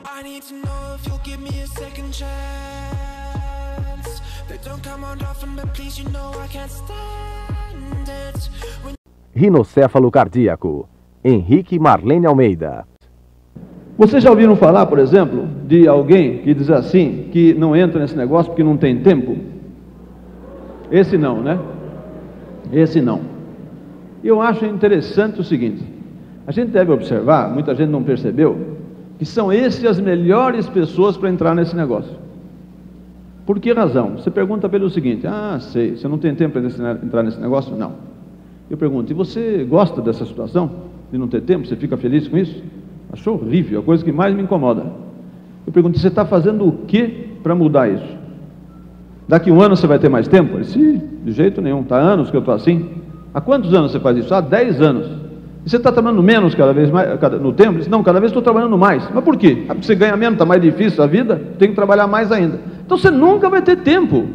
I need to know if you'll give me a second chance. They don't come around often, but please, you know I can't stand it. Rinocéfalo cardíaco. Henrique Marlene Almeida. Vocês já ouviram falar, por exemplo, de alguém que diz assim, que não entra nesse negócio porque não tem tempo? Esse não, né? Esse não. Eu acho interessante o seguinte, a gente deve observar, muita gente não percebeu, que são essas as melhores pessoas para entrar nesse negócio. Por que razão? Você pergunta pelo seguinte, sei, você não tem tempo para entrar nesse negócio? Não. Eu pergunto, e você gosta dessa situação, de não ter tempo? Você fica feliz com isso? Achou horrível, a coisa que mais me incomoda. Eu pergunto, você está fazendo o que para mudar isso? Daqui um ano você vai ter mais tempo? Ele disse, de jeito nenhum, está anos que eu estou assim. Há quantos anos você faz isso? Há 10 anos. E você está trabalhando menos cada vez mais no tempo? Ele disse, não, cada vez estou trabalhando mais. Mas por quê? Porque você ganha menos, está mais difícil a vida, tem que trabalhar mais ainda. Então você nunca vai ter tempo.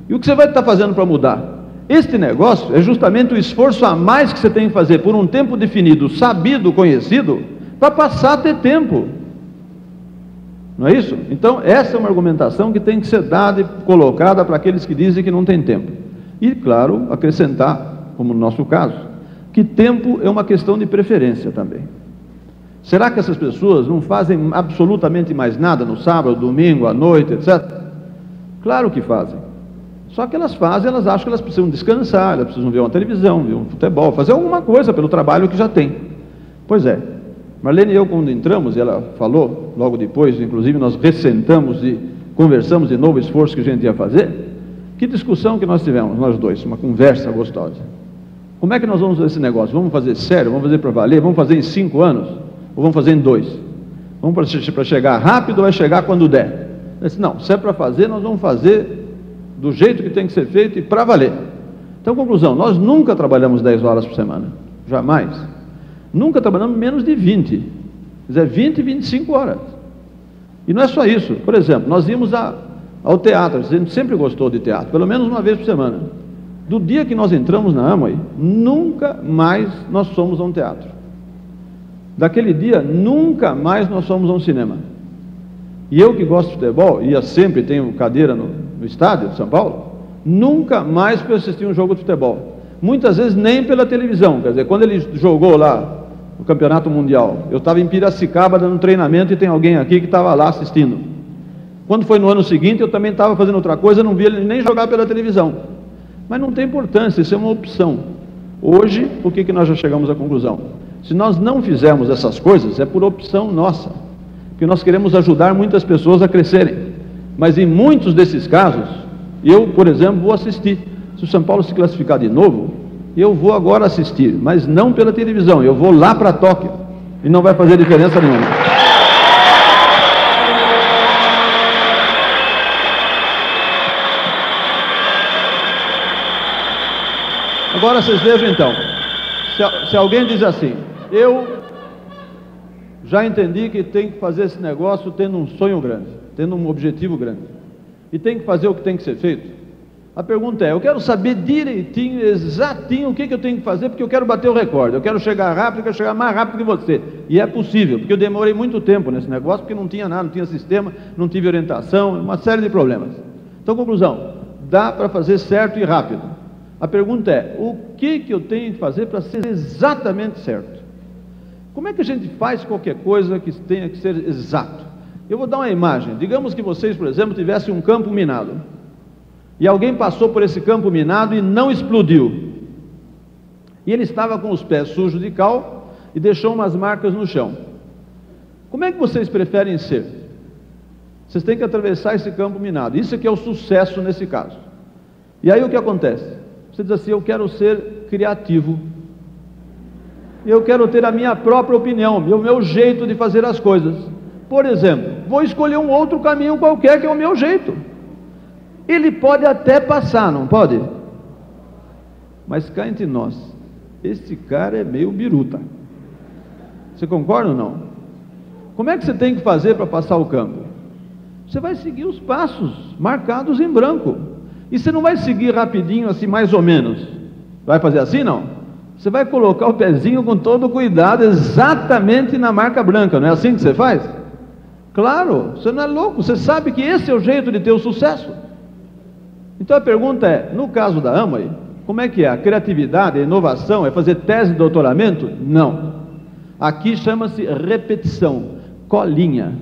E o que você vai estar fazendo para mudar? Este negócio é justamente o esforço a mais que você tem que fazer por um tempo definido, sabido, conhecido, para passar a ter tempo. Não é isso? Então, essa é uma argumentação que tem que ser dada e colocada para aqueles que dizem que não tem tempo. E, claro, acrescentar, como no nosso caso, que tempo é uma questão de preferência também. Será que essas pessoas não fazem absolutamente mais nada no sábado, domingo, à noite, etc? Claro que fazem. Só que elas fazem, elas acham que elas precisam descansar, elas precisam ver uma televisão, ver um futebol, fazer alguma coisa pelo trabalho que já tem. Pois é. Marlene e eu, quando entramos, e ela falou, logo depois, inclusive nós ressentamos e conversamos de novo o esforço que a gente ia fazer. Que discussão que nós tivemos, nós dois, uma conversa gostosa. Como é que nós vamos fazer esse negócio? Vamos fazer sério? Vamos fazer para valer? Vamos fazer em 5 anos? Ou vamos fazer em 2? Vamos para chegar rápido ou vai chegar quando der? Eu disse, não, se é para fazer, nós vamos fazer do jeito que tem que ser feito e para valer. Então, conclusão, nós nunca trabalhamos 10 horas por semana, jamais. Nunca trabalhamos menos de 20, quer dizer, 20 e 25 horas. E não é só isso, por exemplo, nós íamos ao teatro, a gente sempre gostou de teatro, pelo menos uma vez por semana. Do dia que nós entramos na Amway, nunca mais nós fomos a um teatro. Daquele dia, nunca mais nós fomos a um cinema. E eu que gosto de futebol, ia sempre, tenho cadeira no estádio de São Paulo, nunca mais fui assistir um jogo de futebol. Muitas vezes nem pela televisão, quer dizer, quando ele jogou lá no Campeonato Mundial, eu estava em Piracicaba dando treinamento e tem alguém aqui que estava lá assistindo. Quando foi no ano seguinte, eu também estava fazendo outra coisa, não vi ele nem jogar pela televisão. Mas não tem importância, isso é uma opção. Hoje, por que nós já chegamos à conclusão? Se nós não fizermos essas coisas, é por opção nossa, porque nós queremos ajudar muitas pessoas a crescerem. Mas em muitos desses casos, eu, por exemplo, vou assistir. Se o São Paulo se classificar de novo, eu vou agora assistir, mas não pela televisão, eu vou lá para Tóquio, e não vai fazer diferença nenhuma. Agora vocês vejam então, se alguém diz assim, eu já entendi que tem que fazer esse negócio tendo um sonho grande, tendo um objetivo grande, e tem que fazer o que tem que ser feito. A pergunta é, eu quero saber direitinho, exatinho o que eu tenho que fazer, porque eu quero bater o recorde, eu quero chegar rápido, eu quero chegar mais rápido que você. E é possível, porque eu demorei muito tempo nesse negóo, porque não tinha nada, não tinha sistema, não tive orientação, uma série de problemas. Então, conclusão, dá para fazer certo e rápido. A pergunta é, o que eu tenho que fazer para ser exatamente certo? Como é que a gente faz qualquer coisa que tenha que ser exato? Eu vou dar uma imagem, digamos que vocês, por exemplo, tivessem um campo minado, e alguém passou por esse campo minado e não explodiu, e ele estava com os pés sujos de cal e deixou umas marcas no chão. Como é que vocês preferem ser? Vocês têm que atravessar esse campo minado, isso aqui é o sucesso nesse caso. E aí o que acontece? Você diz assim, eu quero ser criativo, eu quero ter a minha própria opinião, o meu jeito de fazer as coisas. Por exemplo, vou escolher um outro caminho qualquer que é o meu jeito. Ele pode até passar, não pode? Mas cá entre nós, esse cara é meio biruta. Você concorda ou não? Como é que você tem que fazer para passar o campo? Você vai seguir os passos marcados em branco. E você não vai seguir rapidinho assim, mais ou menos. Vai fazer assim, não? Você vai colocar o pezinho com todo cuidado, exatamente na marca branca. Não é assim que você faz? Claro, você não é louco, você sabe que esse é o jeito de ter o sucesso. Então a pergunta é, no caso da Amway, como é que é? A criatividade, a inovação é fazer tese de doutoramento? Não. Aqui chama-se repetição, colinha.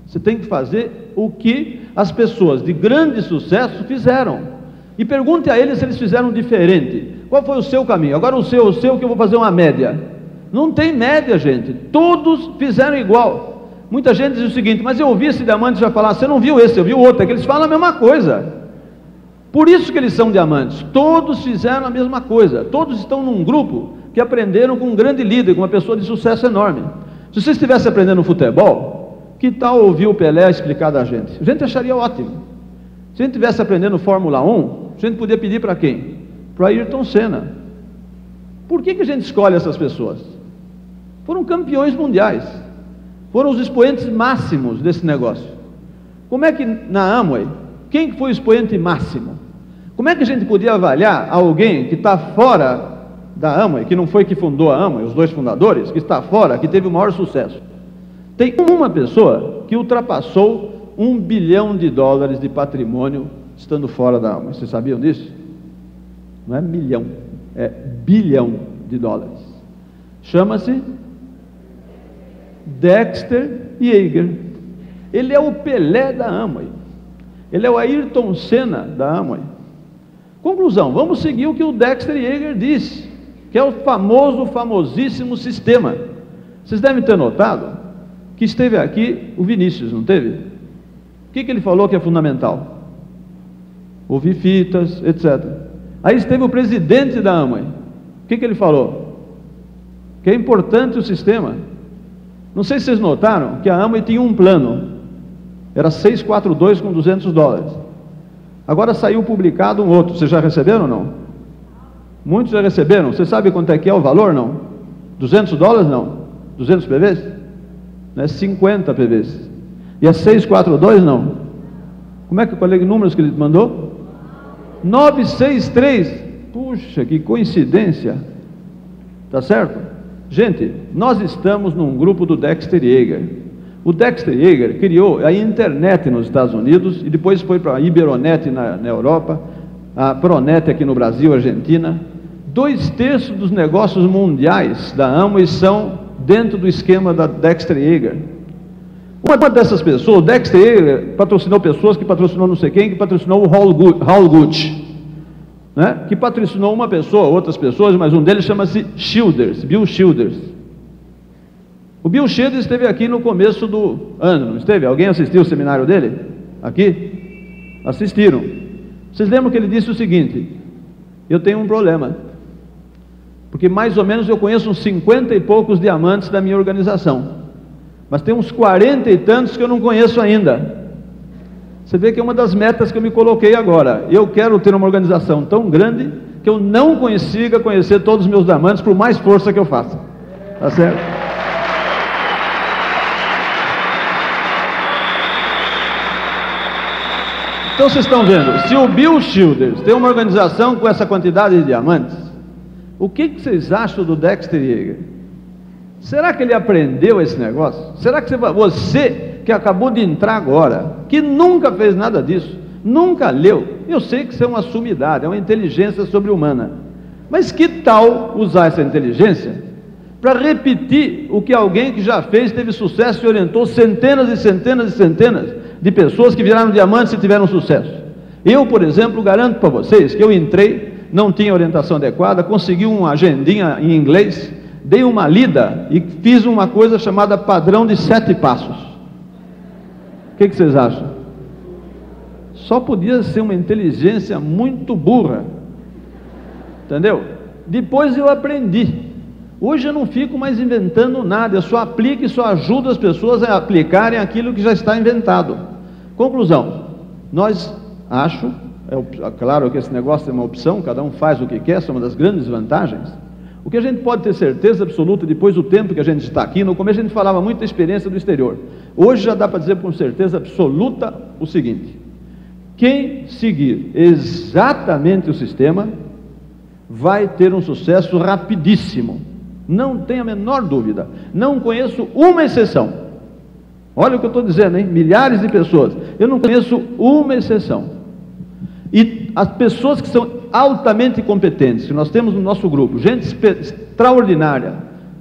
Você tem que fazer o que as pessoas de grande sucesso fizeram. E pergunte a eles se eles fizeram diferente. Qual foi o seu caminho? Agora o seu que eu vou fazer uma média. Não tem média, gente. Todos fizeram igual. Muita gente diz o seguinte, mas eu ouvi esse diamante já falar, você não viu esse, eu vi o outro. É que eles falam a mesma coisa. Por isso que eles são diamantes. Todos fizeram a mesma coisa. Todos estão num grupo que aprenderam com um grande líder, com uma pessoa de sucesso enorme. Se você estivesse aprendendo futebol, que tal ouvir o Pelé explicar da gente? A gente acharia ótimo. Se a gente estivesse aprendendo Fórmula 1, a gente podia pedir para quem? Para Ayrton Senna. Por que a gente escolhe essas pessoas? Foram campeões mundiais. Foram os expoentes máximos desse negócio. Como é que na Amway, quem foi o expoente máximo? Como é que a gente podia avaliar alguém que está fora da Amway, que não foi que fundou a Amway, os dois fundadores, que está fora, que teve o maior sucesso? Tem uma pessoa que ultrapassou $1 bilhão de patrimônio estando fora da Amway. Vocês sabiam disso? Não é milhão, é bilhão de dólares. Chama-se Dexter Yeager. Ele é o Pelé da Amway. Ele é o Ayrton Senna da Amway. Conclusão, vamos seguir o que o Dexter Yeager disse, que é o famosíssimo sistema. Vocês devem ter notado que esteve aqui o Vinícius, não teve? O que ele falou que é fundamental? Ouvir fitas, etc. Aí esteve o presidente da Amway. O que ele falou? Que é importante o sistema. Não sei se vocês notaram que a Amway tinha um plano. Era 642 com $200. Agora saiu publicado um outro. Vocês já receberam ou não? Muitos já receberam. Você sabe quanto é que é o valor, não? $200 não? 200 PVs? Não é 50 PVs. E é 642 não? Como é que, qual é o número que ele mandou? 963. Puxa, que coincidência. Tá certo? Gente, nós estamos num grupo do Dexter Yeager. O Dexter Yeager criou a internet nos Estados Unidos e depois foi para a Iberonet na Europa, a Pronet aqui no Brasil, Argentina. 2/3 dos negócios mundiais da Amway são dentro do esquema da Dexter Yeager. Uma dessas pessoas, o Dexter Yeager patrocinou pessoas, que patrocinou não sei quem, que patrocinou o Hall Gooch, né? Que patrocinou uma pessoa, outras pessoas, mas um deles chama-se Childers, Bill Childers. O Bill Childers esteve aqui no começo do ano, não esteve? Alguém assistiu o seminário dele? Aqui? Assistiram. Vocês lembram que ele disse o seguinte: eu tenho um problema, porque mais ou menos eu conheço uns 50 e poucos diamantes da minha organização, mas tem uns 40 e tantos que eu não conheço ainda. Você vê que é uma das metas que eu me coloquei agora. Eu quero ter uma organização tão grande que eu não consiga conhecer todos os meus diamantes, por mais força que eu faça. Tá certo? Então vocês estão vendo, se o Bill Childers tem uma organização com essa quantidade de diamantes, o que vocês acham do Dexter Yeager? Será que ele aprendeu esse negócio? Será que você que acabou de entrar agora, que nunca fez nada disso, nunca leu, eu sei que isso é uma sumidade, é uma inteligência sobre-humana, mas que tal usar essa inteligência para repetir o que alguém que já fez, teve sucesso e orientou centenas e centenas e centenas de pessoas que viraram diamantes e tiveram sucesso? Eu, por exemplo, garanto para vocês que eu entrei, não tinha orientação adequada, consegui uma agendinha em inglês, dei uma lida e fiz uma coisa chamada padrão de 7 passos. O que vocês acham? Só podia ser uma inteligência muito burra, entendeu? Depois eu aprendi. Hoje eu não fico mais inventando nada, eu só aplico e só ajudo as pessoas a aplicarem aquilo que já está inventado. Conclusão, nós acho, claro que esse negócio é uma opção, cada um faz o que quer, essa é uma das grandes vantagens. O que a gente pode ter certeza absoluta depois do tempo que a gente está aqui, no começo a gente falava muito da experiência do exterior, hoje já dá para dizer com certeza absoluta o seguinte: quem seguir exatamente o sistema vai ter um sucesso rapidíssimo. Não tenho a menor dúvida. Não conheço uma exceção. Olha o que eu estou dizendo, hein? Milhares de pessoas. Eu não conheço uma exceção. E as pessoas que são altamente competentes, que nós temos no nosso grupo, gente extraordinária,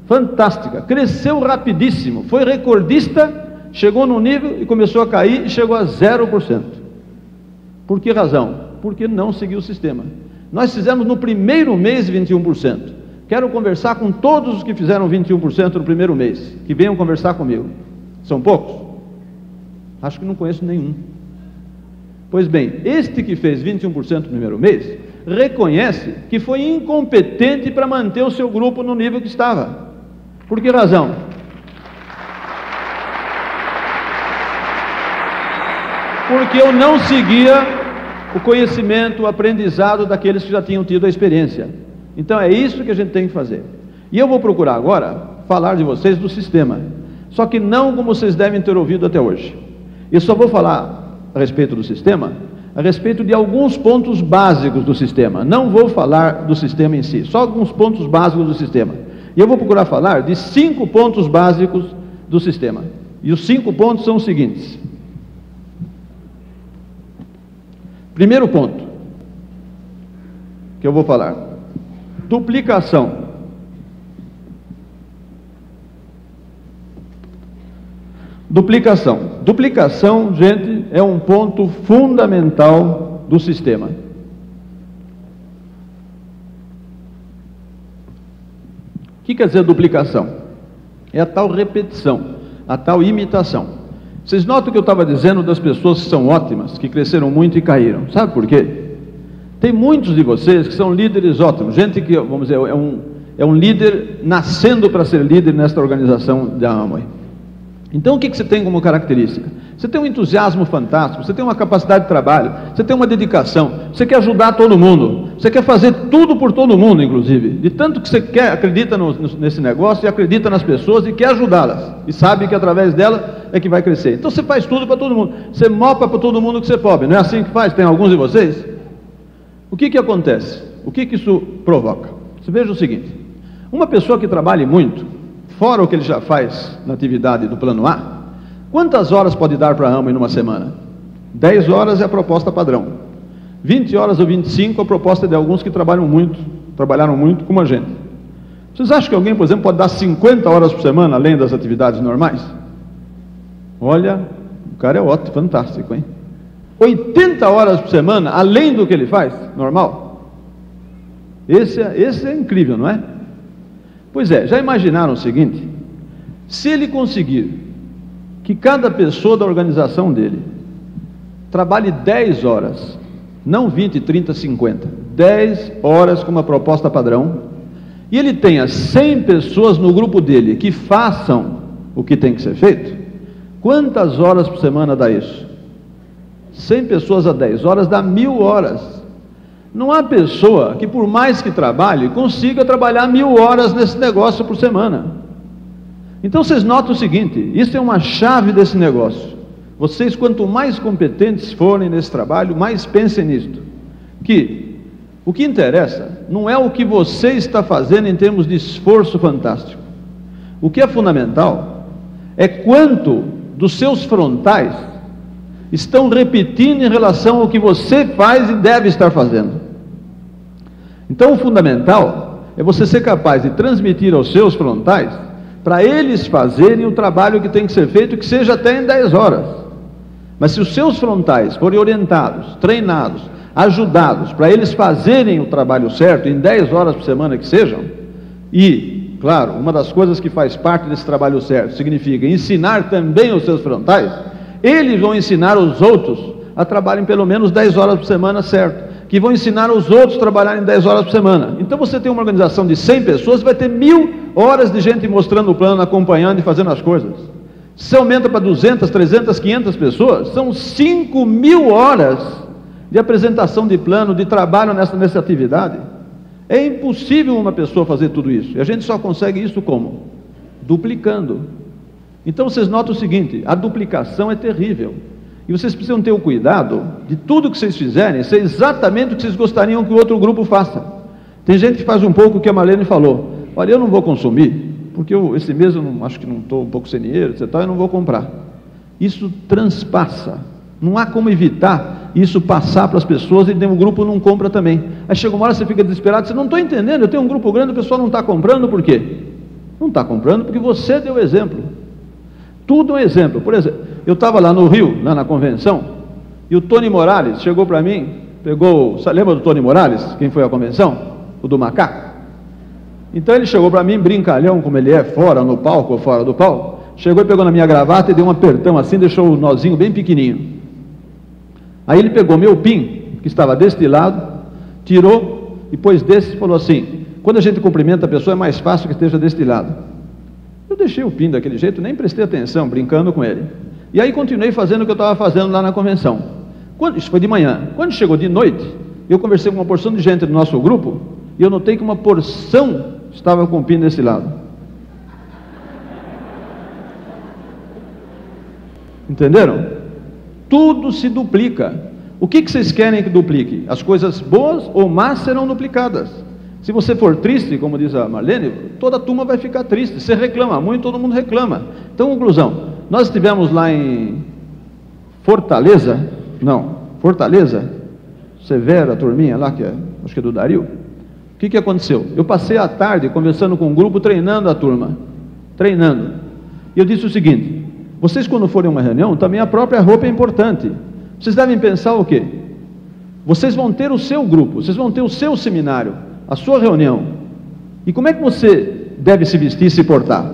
fantástica, cresceu rapidíssimo, foi recordista, chegou num nível e começou a cair e chegou a 0%. Por que razão? Porque não seguiu o sistema. Nós fizemos no primeiro mês 21%. Quero conversar com todos os que fizeram 21% no primeiro mês, que venham conversar comigo. São poucos? Acho que não conheço nenhum. Pois bem, este que fez 21% no primeiro mês, reconhece que foi incompetente para manter o seu grupo no nível que estava. Por que razão? Porque eu não seguia o conhecimento, o aprendizado daqueles que já tinham tido a experiência. Então é isso que a gente tem que fazer. E eu vou procurar agora falar de vocês do sistema, só que não como vocês devem ter ouvido até hoje. Eu só vou falar a respeito do sistema, a respeito de alguns pontos básicos do sistema. Não vou falar do sistema em si, só alguns pontos básicos do sistema. E eu vou procurar falar de 5 pontos básicos do sistema. E os 5 pontos são os seguintes. Primeiro ponto que eu vou falar: duplicação. Duplicação. Duplicação, gente, é um ponto fundamental do sistema. O que quer dizer duplicação? É a tal repetição, a tal imitação. Vocês notam que eu estava dizendo das pessoas que são ótimas, que cresceram muito e caíram. Sabe por quê? Tem muitos de vocês que são líderes ótimos, gente que, vamos dizer, é um líder nascendo para ser líder nesta organização da Amway. Então o que você tem como característica? Você tem um entusiasmo fantástico, você tem uma capacidade de trabalho, você tem uma dedicação, você quer ajudar todo mundo, você quer fazer tudo por todo mundo, inclusive, de tanto que você quer, acredita nesse negócio e acredita nas pessoas e quer ajudá-las, e sabe que através dela é que vai crescer. Então você faz tudo para todo mundo, você mopa para todo mundo que você pode, não é assim que faz? Tem alguns de vocês? O que acontece? O que isso provoca? Você veja o seguinte: uma pessoa que trabalhe muito, fora o que ele já faz na atividade do plano A, quantas horas pode dar para a Amway numa semana? 10 horas é a proposta padrão. 20 horas ou 25 a proposta de alguns que trabalharam muito como a gente. Vocês acham que alguém, por exemplo, pode dar 50 horas por semana, além das atividades normais? Olha, o cara é ótimo, fantástico, hein? 80 horas por semana, além do que ele faz, normal? Esse é incrível, não é? Pois é, já imaginaram o seguinte: se ele conseguir que cada pessoa da organização dele trabalhe 10 horas, não 20, 30, 50, 10 horas como uma proposta padrão, e ele tenha 100 pessoas no grupo dele que façam o que tem que ser feito, quantas horas por semana dá isso? 100 pessoas a 10 horas dá 1000 horas. Não há pessoa que, por mais que trabalhe, consiga trabalhar 1000 horas nesse negócio por semana. Então vocês notam o seguinte: isso é uma chave desse negócio. Vocês, quanto mais competentes forem nesse trabalho, mais pensem nisto, que o que interessa não é o que você está fazendo em termos de esforço fantástico. O que é fundamental é quanto dos seus frontais estão repetindo em relação ao que você faz e deve estar fazendo. Então o fundamental é você ser capaz de transmitir aos seus frontais, para eles fazerem o trabalho que tem que ser feito, que seja até em 10 horas. Mas se os seus frontais forem orientados, treinados, ajudados, para eles fazerem o trabalho certo, em 10 horas por semana que sejam, e, claro, uma das coisas que faz parte desse trabalho certo, significa ensinar também os seus frontais, eles vão ensinar os outros a trabalharem pelo menos 10 horas por semana, certo? Que vão ensinar os outros a trabalharem 10 horas por semana. Então você tem uma organização de 100 pessoas, vai ter 1000 horas de gente mostrando o plano, acompanhando e fazendo as coisas. Se aumenta para 200, 300, 500 pessoas, são 5.000 horas de apresentação de plano, de trabalho nessa atividade. É impossível uma pessoa fazer tudo isso. E a gente só consegue isso como? Duplicando. Então vocês notam o seguinte: a duplicação é terrível. E vocês precisam ter o cuidado de tudo que vocês fizerem ser exatamente o que vocês gostariam que o outro grupo faça. Tem gente que faz um pouco o que a Marlene falou: olha, eu não vou consumir, porque esse mês eu acho que não estou um pouco sem dinheiro, etc., eu não vou comprar. Isso transpassa. Não há como evitar isso passar para as pessoas e o grupo não compra também. Aí chega uma hora, você fica desesperado, você não estou entendendo, eu tenho um grupo grande, o pessoal não está comprando, por quê? Não está comprando porque você deu exemplo. Tudo é um exemplo. Por exemplo, eu estava lá no Rio, lá na convenção, e o Tony Morales chegou para mim, lembra do Tony Morales, quem foi à convenção? O do macaco? Então ele chegou para mim, brincalhão como ele é, fora no palco ou fora do palco, chegou e pegou na minha gravata e deu um apertão assim, deixou o nozinho bem pequenininho. Aí ele pegou meu PIN, que estava deste lado, tirou, e pôs desse e falou assim, quando a gente cumprimenta a pessoa é mais fácil que esteja deste lado. Eu deixei o PIN daquele jeito, nem prestei atenção, brincando com ele. E aí continuei fazendo o que eu estava fazendo lá na convenção. Isso foi de manhã. Quando chegou de noite, eu conversei com uma porção de gente do nosso grupo, e eu notei que uma porção estava com o PIN desse lado. Entenderam? Tudo se duplica. O que vocês querem que duplique? As coisas boas ou más serão duplicadas. Se você for triste, como diz a Marlene, toda a turma vai ficar triste. Você reclama muito, todo mundo reclama. Então, conclusão, nós estivemos lá em Fortaleza, Severa, a turminha lá, acho que é do Dario. O que aconteceu? Eu passei a tarde conversando com um grupo, treinando a turma, e eu disse o seguinte, vocês quando forem a uma reunião, também a própria roupa é importante. Vocês devem pensar o quê? Vocês vão ter o seu grupo, vocês vão ter o seu seminário, a sua reunião. E como é que você deve se vestir e se portar?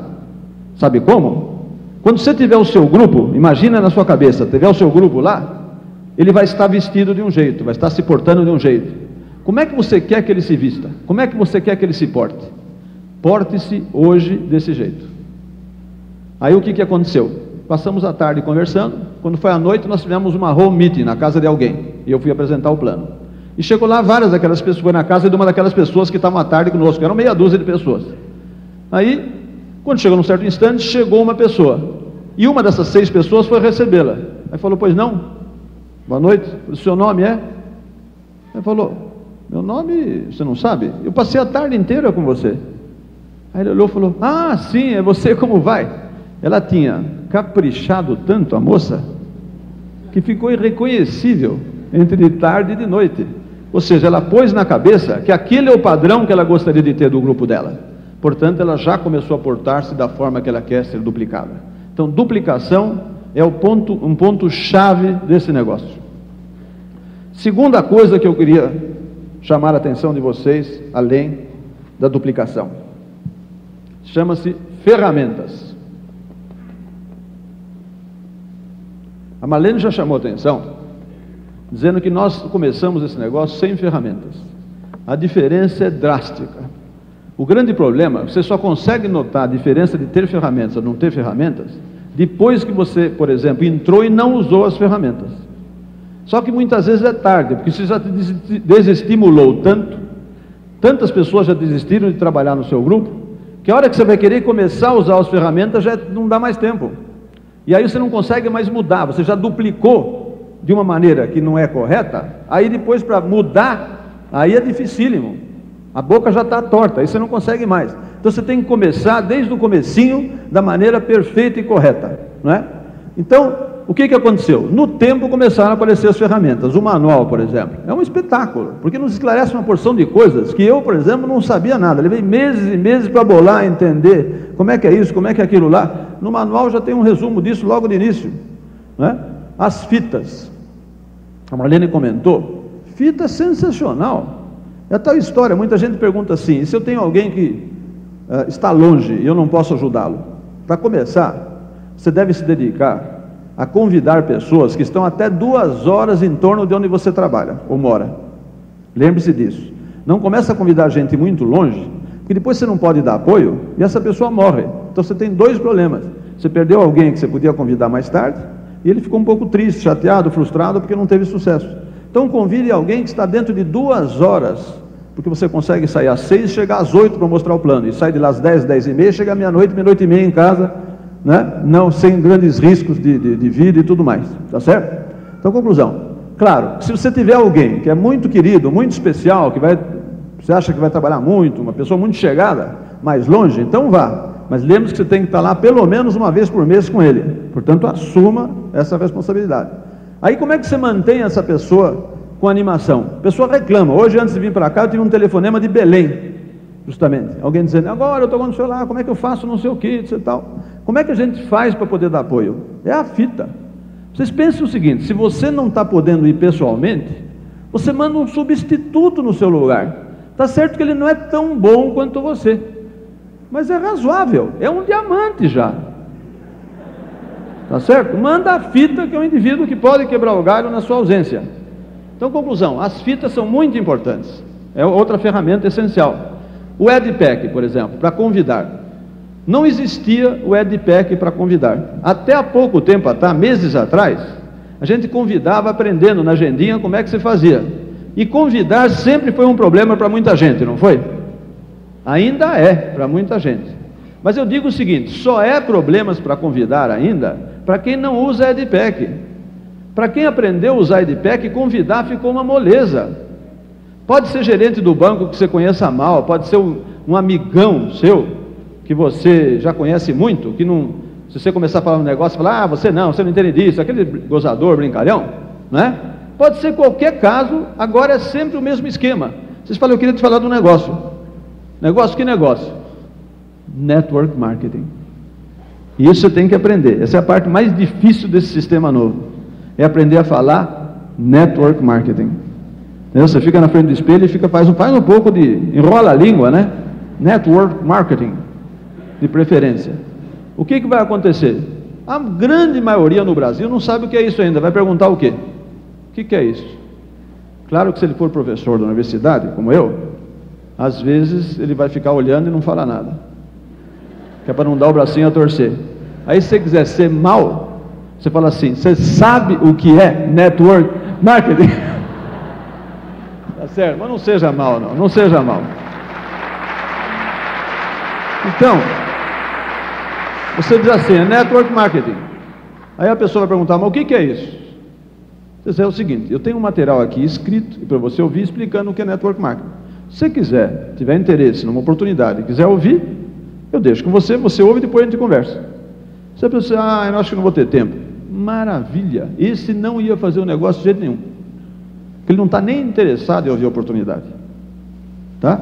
Sabe como? Quando você tiver o seu grupo, imagina na sua cabeça, tiver o seu grupo lá, ele vai estar vestido de um jeito, vai estar se portando de um jeito. Como é que você quer que ele se vista? Como é que você quer que ele se porte? Porte-se hoje desse jeito. Aí o que aconteceu? Passamos a tarde conversando, quando foi à noite nós tivemos uma home meeting na casa de alguém, e eu fui apresentar o plano. E chegou lá várias daquelas pessoas, foi na casa de uma daquelas pessoas que estavam à tarde conosco, eram meia dúzia de pessoas. Aí, quando chegou num certo instante, chegou uma pessoa, e uma dessas 6 pessoas foi recebê-la. Aí falou, pois não, boa noite, o seu nome é? Aí falou, meu nome, você não sabe? Eu passei a tarde inteira com você. Aí ele olhou e falou, ah, sim, é você, como vai? Ela tinha caprichado tanto a moça, que ficou irreconhecível entre de tarde e de noite. Ou seja, ela pôs na cabeça que aquele é o padrão que ela gostaria de ter do grupo dela. Portanto, ela já começou a portar-se da forma que ela quer ser duplicada. Então, duplicação é um ponto-chave desse negócio. Segunda coisa que eu queria chamar a atenção de vocês, além da duplicação, chama-se ferramentas. A Marlene já chamou a atenção, dizendo que nós começamos esse negócio sem ferramentas. A diferença é drástica. O grande problema, você só consegue notar a diferença de ter ferramentas ou não ter ferramentas, depois que você, por exemplo, entrou e não usou as ferramentas. Só que muitas vezes é tarde, porque você já desestimulou tantas pessoas já desistiram de trabalhar no seu grupo, que a hora que você vai querer começar a usar as ferramentas, já não dá mais tempo. E aí você não consegue mais mudar, você já duplicou de uma maneira que não é correta, aí depois para mudar, aí é dificílimo. A boca já está torta, aí você não consegue mais. Então você tem que começar desde o comecinho, da maneira perfeita e correta, não é? Então, o que aconteceu? No tempo começaram a aparecer as ferramentas. O manual, por exemplo, é um espetáculo, porque nos esclarece uma porção de coisas que eu, por exemplo, não sabia nada. Levei meses e meses para bolar, entender como é que é isso, como é que é aquilo lá. No manual já tem um resumo disso logo de início, né? As fitas, a Marlene comentou, fita sensacional. É a tal história, muita gente pergunta assim, e se eu tenho alguém que está longe e eu não posso ajudá-lo? Para começar, você deve se dedicar a convidar pessoas que estão até 2 horas em torno de onde você trabalha ou mora. Lembre-se disso. Não começa a convidar gente muito longe, porque depois você não pode dar apoio e essa pessoa morre. Então você tem 2 problemas. Você perdeu alguém que você podia convidar mais tarde e ele ficou um pouco triste, chateado, frustrado porque não teve sucesso. Então convide alguém que está dentro de 2 horas, porque você consegue sair às 6 e chegar às 8 para mostrar o plano, e sai de lá às 10, 10 e meia, chega à meia-noite, meia-noite e meia em casa, né? Não, sem grandes riscos de vida e tudo mais, tá certo? Então, conclusão, claro, se você tiver alguém que é muito querido, muito especial, você acha que vai trabalhar muito, uma pessoa muito chegada, mais longe, então vá, mas lembre-se que você tem que estar lá pelo menos uma vez por mês com ele. Portanto, assuma essa responsabilidade. Aí como é que você mantém essa pessoa com animação? A pessoa reclama. Hoje, antes de vir para cá, eu tive um telefonema de Belém, justamente. Alguém dizendo, agora eu estou com o celular, como é que eu faço não sei o que, etc e tal. Como é que a gente faz para poder dar apoio? É a fita. Vocês pensem o seguinte, se você não está podendo ir pessoalmente, você manda um substituto no seu lugar. Está certo que ele não é tão bom quanto você, mas é razoável, é um diamante já. Está certo? Manda a fita, que é um indivíduo que pode quebrar o galho na sua ausência. Então, conclusão, as fitas são muito importantes. É outra ferramenta essencial. O EdPack, por exemplo, para convidar. Não existia o EdPack para convidar. Até há pouco tempo atrás, meses atrás, a gente convidava aprendendo na agendinha como é que se fazia. E convidar sempre foi um problema para muita gente, não foi? Ainda é para muita gente. Mas eu digo o seguinte, só é problemas para convidar ainda para quem não usa EdPack. Para quem aprendeu a usar EdPack, convidar ficou uma moleza. Pode ser gerente do banco que você conheça mal, pode ser um amigão seu, que você já conhece muito, que não, se você começar a falar um negócio, falar, você não entende disso, aquele gozador, brincalhão, não é? Pode ser qualquer caso, agora é sempre o mesmo esquema. Vocês falam, eu queria te falar de um negócio. Negócio, que negócio? Network marketing. E isso você tem que aprender. Essa é a parte mais difícil desse sistema novo. É aprender a falar network marketing. Entendeu? Você fica na frente do espelho e faz um pouco de... enrola a língua, né? Network marketing, de preferência. O que vai acontecer? A grande maioria no Brasil não sabe o que é isso ainda. Vai perguntar o quê? O que é isso? Claro que se ele for professor da universidade, como eu, às vezes ele vai ficar olhando e não fala nada. Que é para não dar o bracinho a torcer. Aí se você quiser ser mal, você fala assim, você sabe o que é network marketing? Tá certo? Mas não seja mal, não seja mal. Então, você diz assim, é network marketing. Aí a pessoa vai perguntar, mas o que é isso? Você diz, é o seguinte, eu tenho um material aqui escrito, para você ouvir, explicando o que é network marketing. Se você quiser, tiver interesse numa oportunidade, quiser ouvir, eu deixo com você, você ouve e depois a gente conversa. Se a pessoa, eu acho que não vou ter tempo. Maravilha, esse não ia fazer o negócio de jeito nenhum. Porque ele não está nem interessado em ouvir a oportunidade. Tá?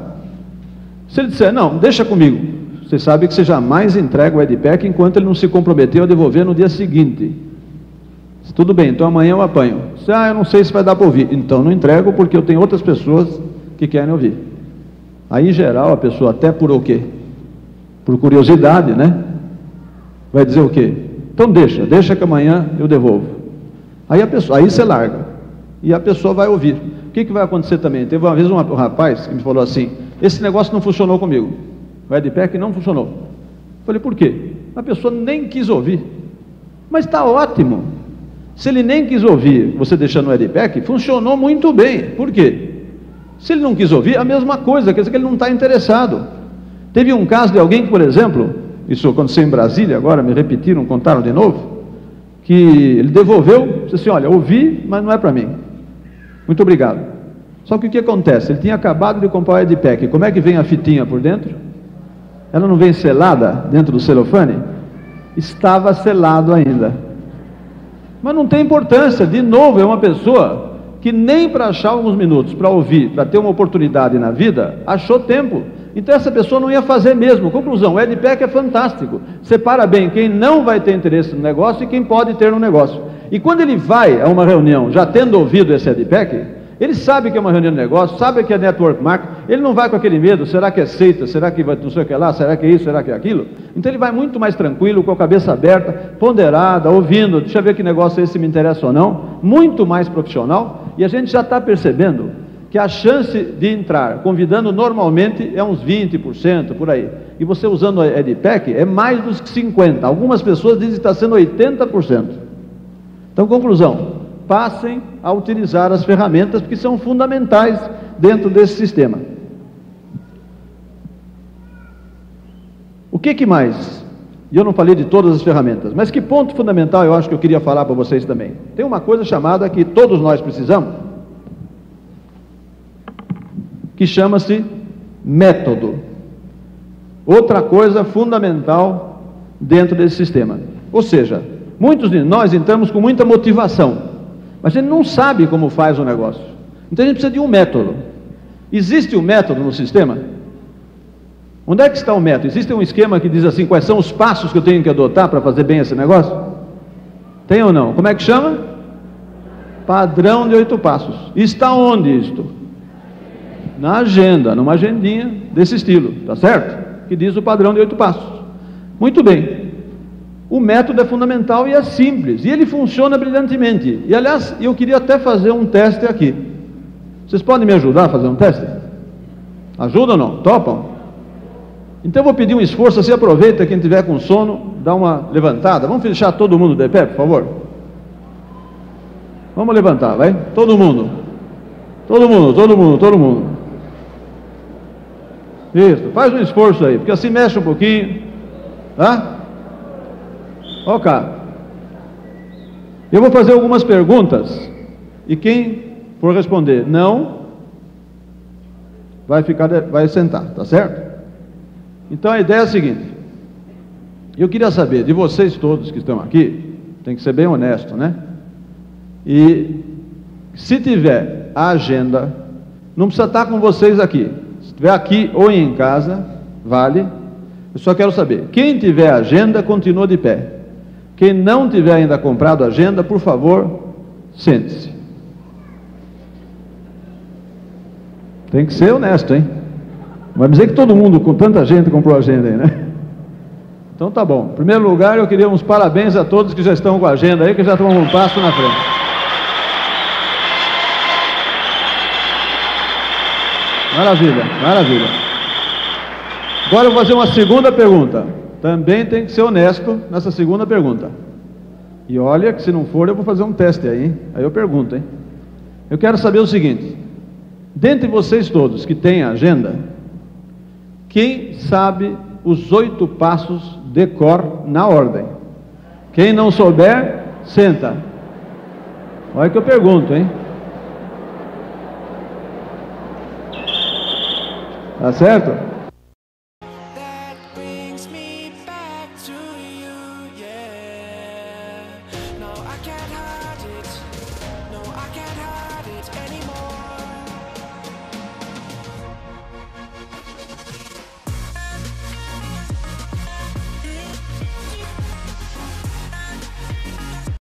Se ele disser, não, deixa comigo. Você sabe que você jamais entrega o EdPack enquanto ele não se comprometeu a devolver no dia seguinte. Tudo bem, então amanhã eu apanho. Você, eu não sei se vai dar para ouvir. Então não entrego porque eu tenho outras pessoas que querem ouvir. Aí em geral a pessoa até por o quê? Por curiosidade, né? Vai dizer o quê? Então deixa que amanhã eu devolvo. Aí você larga. E a pessoa vai ouvir. O que vai acontecer também? Teve uma vez um rapaz que me falou assim, esse negócio não funcionou comigo. O EdPack não funcionou. Eu falei, por quê? A pessoa nem quis ouvir. Mas está ótimo. Se ele nem quis ouvir, você deixando o EdPack, funcionou muito bem. Por quê? Se ele não quis ouvir, a mesma coisa, quer dizer que ele não está interessado. Teve um caso de alguém que, por exemplo, isso aconteceu em Brasília, agora me repetiram, contaram de novo, que ele devolveu, disse assim, olha, ouvi, mas não é para mim. Muito obrigado. Só que o que acontece? Ele tinha acabado de comprar o EdPack. Como é que vem a fitinha por dentro? Ela não vem selada dentro do celofane? Estava selado ainda. Mas não tem importância, de novo, é uma pessoa que nem para achar alguns minutos, para ouvir, para ter uma oportunidade na vida, achou tempo. Então essa pessoa não ia fazer mesmo. Conclusão, o EdPack é fantástico. Separa bem quem não vai ter interesse no negócio e quem pode ter no negócio. E quando ele vai a uma reunião, já tendo ouvido esse EdPack, ele sabe que é uma reunião de negócio, sabe que é network marketing, ele não vai com aquele medo, será que é seita, será que vai não sei o que lá, será que é isso, será que é aquilo? Então ele vai muito mais tranquilo, com a cabeça aberta, ponderada, ouvindo, deixa eu ver que negócio é esse, me interessa ou não, muito mais profissional, e a gente já está percebendo que a chance de entrar, convidando normalmente, é uns 20%, por aí, e você usando o EdPack, é mais dos que 50%, algumas pessoas dizem que está sendo 80%. Então, conclusão, passem a utilizar as ferramentas, porque são fundamentais dentro desse sistema. O que mais? E eu não falei de todas as ferramentas, mas que ponto fundamental eu acho que eu queria falar para vocês também. Tem uma coisa chamada que todos nós precisamos, que chama-se método. outra coisa fundamental dentro desse sistema. Ou seja, muitos de nós entramos com muita motivação, mas a gente não sabe como faz o negócio. Então a gente precisa de um método. Existe um método no sistema? Onde é que está o método? Existe um esquema que diz assim, quais são os passos que eu tenho que adotar para fazer bem esse negócio? Tem ou não? Como é que chama? Padrão de 8 passos. Está onde isto? Na agenda, numa agendinha desse estilo, tá certo? Que diz o padrão de 8 passos. Muito bem. O método é fundamental e é simples, e ele funciona brilhantemente. E aliás, eu queria até fazer um teste aqui. Vocês podem me ajudar a fazer um teste? Ajuda ou não? Topam? Então eu vou pedir um esforço, assim, aproveita, quem tiver com sono, dá uma levantada. Vamos deixar todo mundo de pé, por favor? Vamos levantar, vai? Todo mundo. Todo mundo, todo mundo, todo mundo. Isso, faz um esforço aí, porque assim mexe um pouquinho. Tá? Ó, cara. Eu vou fazer algumas perguntas, e quem for responder não, vai sentar, tá certo? Então a ideia é a seguinte: eu queria saber de vocês todos que estão aqui, tem que ser bem honesto, né? E se tiver a agenda, não precisa estar com vocês aqui, se estiver aqui ou em casa, vale. Eu só quero saber, quem tiver a agenda, continua de pé. Quem não tiver ainda comprado a agenda, por favor, sente-se. Tem que ser honesto, hein? Vai dizer que todo mundo, com tanta gente, comprou a agenda aí, né? Então tá bom. Em primeiro lugar, eu queria uns parabéns a todos que já estão com a agenda aí, que já estão um passo na frente. Maravilha, maravilha. Agora eu vou fazer uma segunda pergunta. Também tem que ser honesto nessa segunda pergunta. E olha que se não for, eu vou fazer um teste aí, hein? Aí eu pergunto, hein? Eu quero saber o seguinte: dentre vocês todos que têm a agenda, quem sabe os 8 passos de cor na ordem? Quem não souber, senta. Olha que eu pergunto, hein? Tá certo?